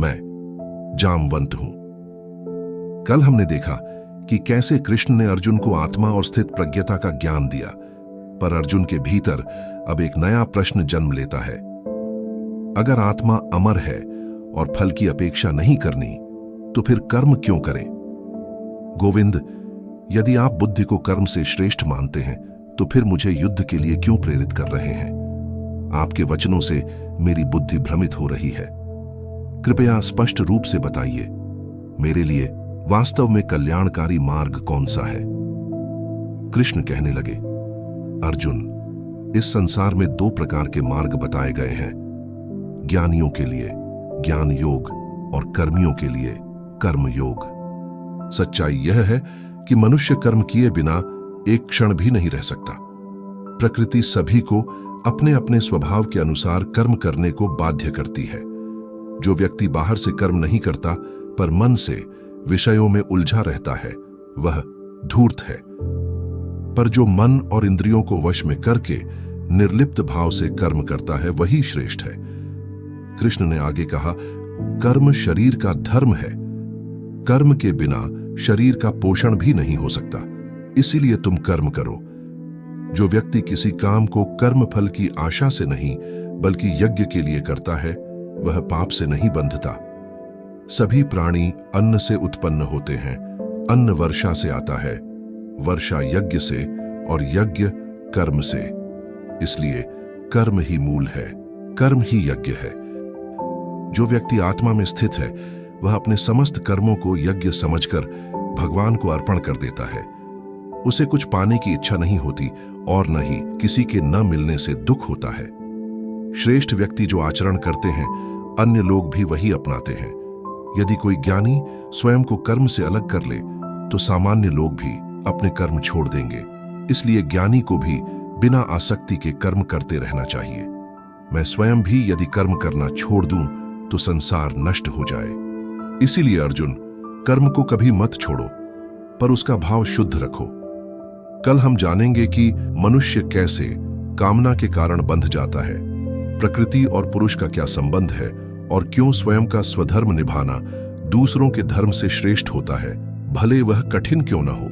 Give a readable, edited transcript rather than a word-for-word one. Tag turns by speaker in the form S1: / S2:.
S1: मैं जामवंत हूं। कल हमने देखा कि कैसे कृष्ण ने अर्जुन को आत्मा और स्थित प्रज्ञता का ज्ञान दिया, पर अर्जुन के भीतर अब एक नया प्रश्न जन्म लेता है। अगर आत्मा अमर है और फल की अपेक्षा नहीं करनी, तो फिर कर्म क्यों करें? गोविंद, यदि आप बुद्धि को कर्म से श्रेष्ठ मानते हैं, तो फिर मुझे युद्ध के लिए क्यों प्रेरित कर रहे हैं? आपके वचनों से मेरी बुद्धि भ्रमित हो रही है। कृपया स्पष्ट रूप से बताइए, मेरे लिए वास्तव में कल्याणकारी मार्ग कौन सा है? कृष्ण कहने लगे, अर्जुन, इस संसार में दो प्रकार के मार्ग बताए गए हैं। ज्ञानियों के लिए ज्ञान योग और कर्मियों के लिए कर्म योग। सच्चाई यह है कि मनुष्य कर्म किए बिना एक क्षण भी नहीं रह सकता। प्रकृति सभी को अपने अपने स्वभाव के अनुसार कर्म करने को बाध्य करती है। जो व्यक्ति बाहर से कर्म नहीं करता पर मन से विषयों में उलझा रहता है, वह धूर्त है। पर जो मन और इंद्रियों को वश में करके निर्लिप्त भाव से कर्म करता है, वही श्रेष्ठ है। कृष्ण ने आगे कहा, कर्म शरीर का धर्म है। कर्म के बिना शरीर का पोषण भी नहीं हो सकता, इसीलिए तुम कर्म करो। जो व्यक्ति किसी काम को कर्म फल की आशा से नहीं बल्कि यज्ञ के लिए करता है, वह पाप से नहीं बंधता। सभी प्राणी अन्न से उत्पन्न होते हैं। अन्न वर्षा से आता है, वर्षा यज्ञ से और यज्ञ कर्म से। इसलिए कर्म ही मूल है, कर्म ही यज्ञ है। जो व्यक्ति आत्मा में स्थित है, वह अपने समस्त कर्मों को यज्ञ समझकर भगवान को अर्पण कर देता है। उसे कुछ पाने की इच्छा नहीं होती और न ही किसी के न मिलने से दुख होता है। श्रेष्ठ व्यक्ति जो आचरण करते हैं, अन्य लोग भी वही अपनाते हैं। यदि कोई ज्ञानी स्वयं को कर्म से अलग कर ले, तो सामान्य लोग भी अपने कर्म छोड़ देंगे। इसलिए ज्ञानी को भी बिना आसक्ति के कर्म करते रहना चाहिए। मैं स्वयं भी यदि कर्म करना छोड़ दूं, तो संसार नष्ट हो जाए। इसीलिए अर्जुन, कर्म को कभी मत छोड़ो, पर उसका भाव शुद्ध रखो। कल हम जानेंगे कि मनुष्य कैसे कामना के कारण बंध जाता है, प्रकृति और पुरुष का क्या संबंध है, और क्यों स्वयं का स्वधर्म निभाना दूसरों के धर्म से श्रेष्ठ होता है, भले वह कठिन क्यों न हो।